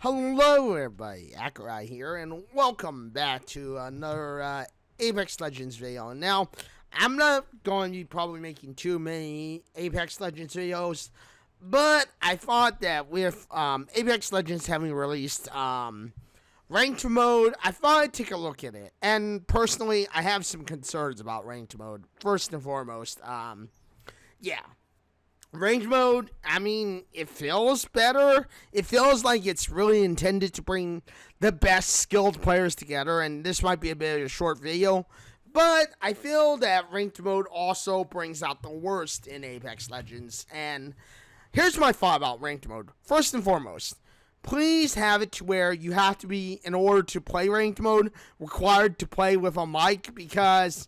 Hello everybody, Akai here, and welcome back to another Apex Legends video. Now, I'm not going to be probably making too many Apex Legends videos, but I thought that with Apex Legends having released ranked mode, I thought I'd take a look at it. And personally, I have some concerns about ranked mode. First and foremost, yeah. Range mode, I mean, it feels better. It feels like it's really intended to bring the best skilled players together, and this might be a bit of a short video, but I feel that ranked mode also brings out the worst in Apex Legends, and here's my thought about ranked mode. First and foremost, please have it to where you have to be, in order to play ranked mode, required to play with a mic, because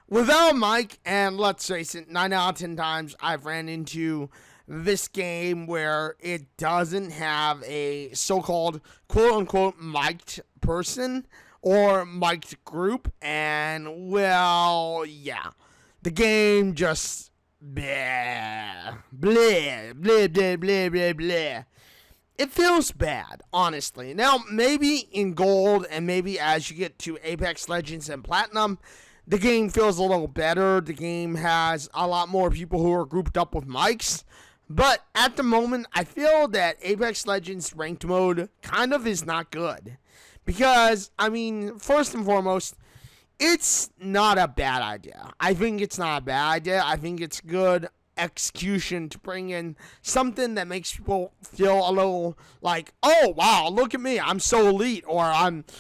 without a mic, and let's face it, 9 out of 10 times I've ran into this game where it doesn't have a so-called quote-unquote mic'd person or mic'd group, and well, yeah, the game just bleh, bleh, bleh, bleh, bleh, bleh, bleh. It feels bad, honestly. Now, maybe in gold and maybe as you get to Apex Legends and Platinum, the game feels a little better. The game has a lot more people who are grouped up with mics. But at the moment, I feel that Apex Legends ranked mode kind of is not good. Because, I mean, first and foremost, it's not a bad idea. I think it's not a bad idea. I think it's good execution to bring in something that makes people feel a little like, oh, wow, look at me, I'm so elite. Or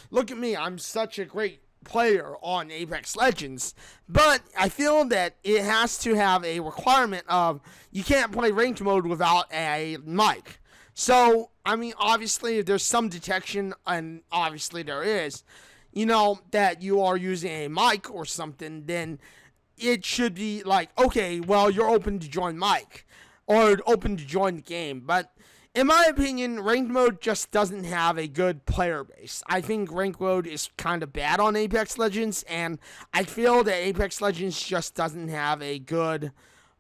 look at me, I'm such a great player on Apex Legends. But I feel that it has to have a requirement of you can't play ranked mode without a mic. So, I mean, obviously there's some detection, and obviously there is, that you are using a mic or something, then it should be like, okay, well, you're open to join mic or open to join the game. But in my opinion, ranked mode just doesn't have a good player base. I think ranked mode is kind of bad on Apex Legends, and I feel that Apex Legends just doesn't have a good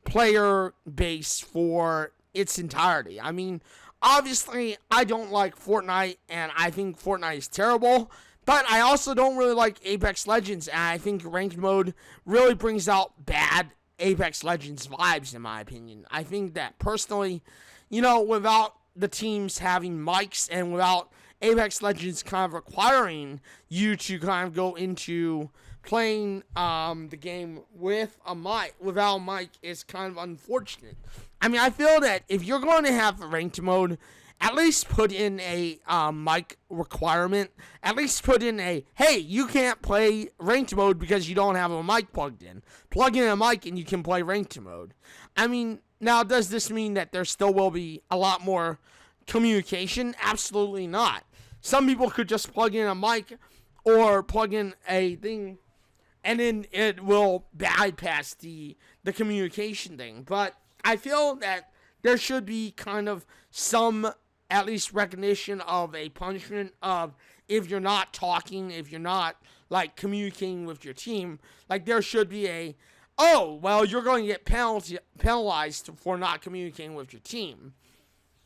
player base for its entirety. I mean, obviously, I don't like Fortnite, and I think Fortnite is terrible, but I also don't really like Apex Legends, and I think ranked mode really brings out bad Apex Legends vibes, in my opinion. I think that personally, without the teams having mics and without Apex Legends kind of requiring you to kind of go into playing the game with a mic, without a mic, is kind of unfortunate. I mean, I feel that if you're going to have ranked mode, at least put in a mic requirement. At least put in a, hey, you can't play ranked mode because you don't have a mic plugged in. Plug in a mic and you can play ranked mode. I mean, now, does this mean that there still will be a lot more communication? Absolutely not. Some people could just plug in a mic or plug in a thing, and then it will bypass the communication thing. But I feel that there should be kind of some, at least, recognition of a punishment of if you're not talking, if you're not, like, communicating with your team. Like, there should be a, oh, well, you're going to get penalized for not communicating with your team.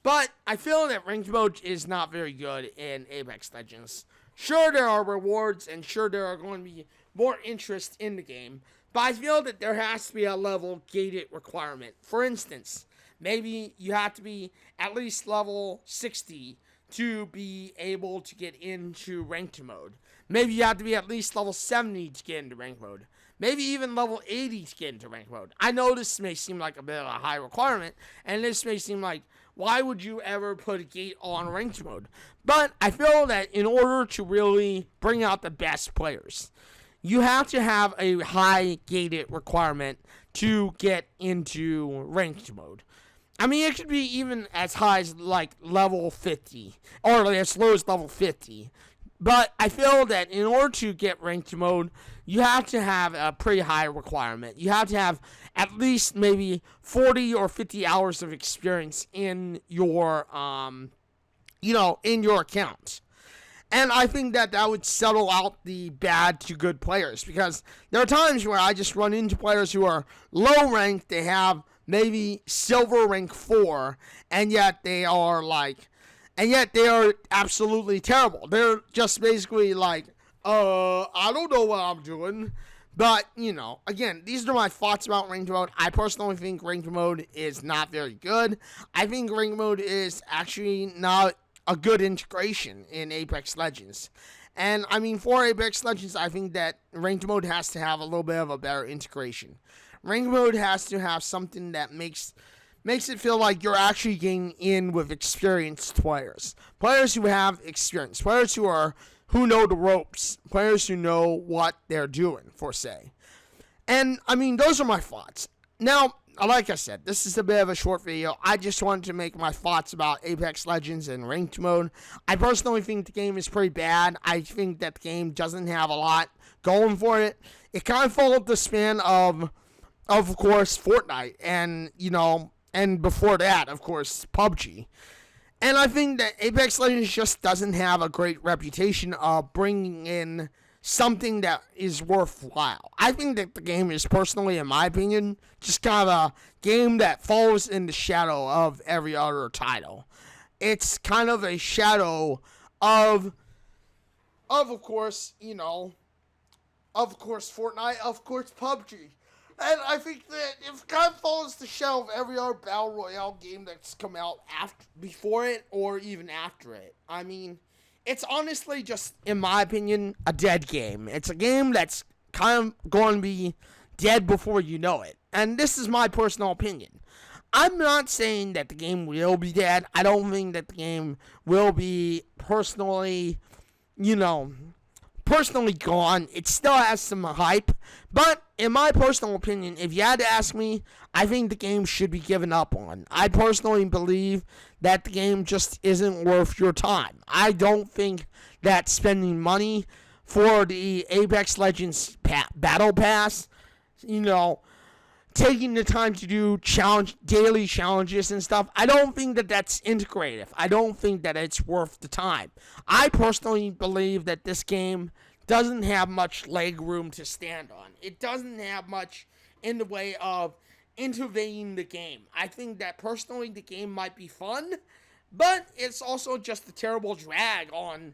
But I feel that ranked mode is not very good in Apex Legends. Sure, there are rewards, and sure, there are going to be more interest in the game, but I feel that there has to be a level gated requirement. For instance, maybe you have to be at least level 60 to be able to get into ranked mode. Maybe you have to be at least level 70 to get into ranked mode. Maybe even level 80 to get into ranked mode. I know this may seem like a bit of a high requirement, and this may seem like, why would you ever put a gate on ranked mode? But I feel that in order to really bring out the best players, you have to have a high gated requirement to get into ranked mode. I mean, it could be even as high as like level 50, or as low as level 50. But I feel that in order to get ranked mode, you have to have a pretty high requirement. You have to have at least maybe 40 or 50 hours of experience in your, in your account. And I think that would settle out the bad to good players, because there are times where I just run into players who are low ranked. They have maybe silver rank 4, and yet they are like and yet they are absolutely terrible. They're just basically like, I don't know what I'm doing. But, again, these are my thoughts about ranked mode. I personally think ranked mode is not very good. I think ranked mode is actually not a good integration in Apex Legends. And, for Apex Legends, I think that ranked mode has to have a little bit of a better integration. Ranked mode has to have something that makes it feel like you're actually getting in with experienced players. Players who have experience. Players who know the ropes, players who know what they're doing, for say. And, those are my thoughts. Now, like I said, this is a bit of a short video. I just wanted to make my thoughts about Apex Legends and ranked mode. I personally think the game is pretty bad. I think that the game doesn't have a lot going for it. It kind of followed the span of course, Fortnite, and before that, of course, PUBG. And I think that Apex Legends just doesn't have a great reputation of bringing in something that is worthwhile. I think that the game is, personally, in my opinion, just kind of a game that follows in the shadow of every other title. It's kind of a shadow of course, of course, Fortnite, of course, PUBG. And I think that it kind of follows the shadow of every other Battle Royale game that's come out before it or even after it. It's honestly just, in my opinion, a dead game. It's a game that's kind of going to be dead before you know it. And this is my personal opinion. I'm not saying that the game will be dead. I don't think that the game will be personally gone. It still has some hype, but in my personal opinion, if you had to ask me, I think the game should be given up on. I personally believe that the game just isn't worth your time. I don't think that spending money for the Apex Legends Battle Pass, taking the time to do daily challenges and stuff, I don't think that that's integrative. I don't think that it's worth the time. I personally believe that this game doesn't have much leg room to stand on. It doesn't have much in the way of innovating the game. I think that personally the game might be fun, but it's also just a terrible drag on,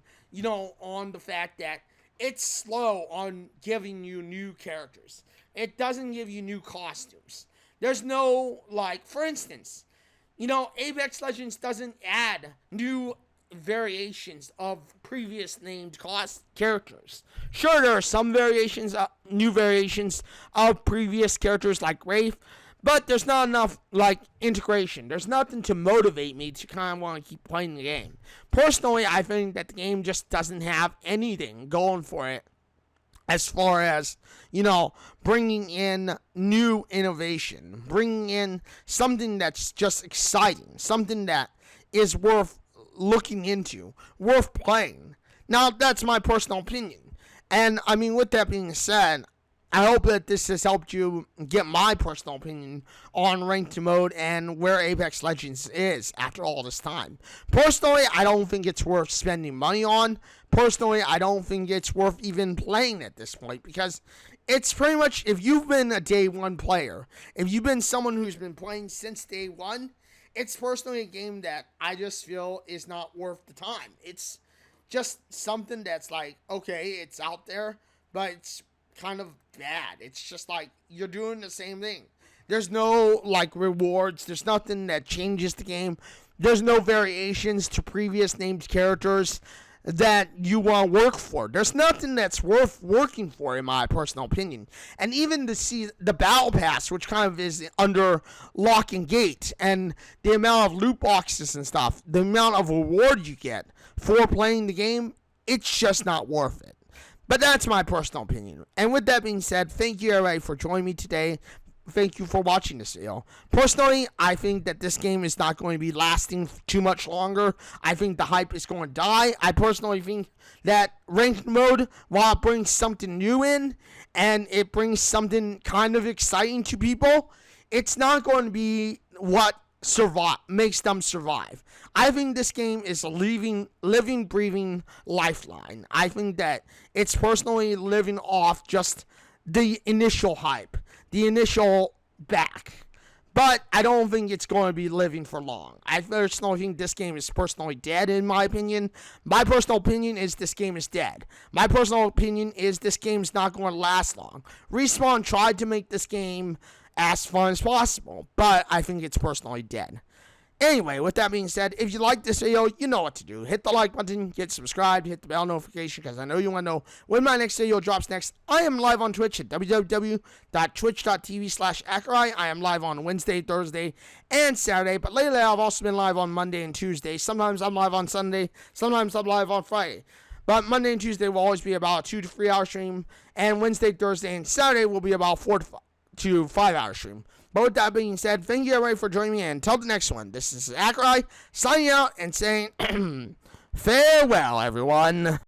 on the fact that it's slow on giving you new characters. It doesn't give you new costumes. There's no, for instance, Apex Legends doesn't add new variations of previous named characters. Sure, there are some new variations of previous characters like Wraith, but there's not enough, integration. There's nothing to motivate me to kind of want to keep playing the game. Personally, I think that the game just doesn't have anything going for it as far as, bringing in new innovation, bringing in something that's just exciting, something that is worth looking into, worth playing. Now, that's my personal opinion. And, with that being said, I hope that this has helped you get my personal opinion on ranked mode and where Apex Legends is after all this time. Personally, I don't think it's worth spending money on. Personally, I don't think it's worth even playing at this point, because it's pretty much, if you've been a day one player, if you've been someone who's been playing since day one, it's personally a game that I just feel is not worth the time. It's just something that's okay, it's out there, but it's kind of bad. It's just you're doing the same thing. There's no rewards. There's nothing that changes the game. There's no variations to previous named characters that you want to work for. There's nothing that's worth working for, in my personal opinion. And even to see the Battle Pass, which kind of is under lock and gate, and the amount of loot boxes and stuff, the amount of reward you get for playing the game, it's just not worth it. But that's my personal opinion. And with that being said, thank you everybody for joining me today. Thank you for watching this video. Personally, I think that this game is not going to be lasting too much longer. I think the hype is going to die. I personally think that ranked mode, while it brings something new in, and it brings something kind of exciting to people, it's not going to be what makes them survive. I think this game is a living, breathing lifeline. I think that it's personally living off just the initial hype, the initial But I don't think it's going to be living for long. I personally think this game is personally dead, in my opinion. My personal opinion is this game is dead. My personal opinion is this game's not going to last long. Respawn tried to make this game as fun as possible, but I think it's personally dead. Anyway, with that being said, if you like this video, you know what to do. Hit the like button, get subscribed, hit the bell notification, because I know you want to know when my next video drops next. I am live on Twitch at www.twitch.tv/Akerai. I am live on Wednesday, Thursday, and Saturday, but lately I've also been live on Monday and Tuesday. Sometimes I'm live on Sunday, sometimes I'm live on Friday. But Monday and Tuesday will always be about a 2 to 3 hour stream, and Wednesday, Thursday, and Saturday will be about 4 to 5 hour stream. But with that being said, thank you everybody for joining me, and until the next one, this is Akerai signing out and saying farewell, everyone.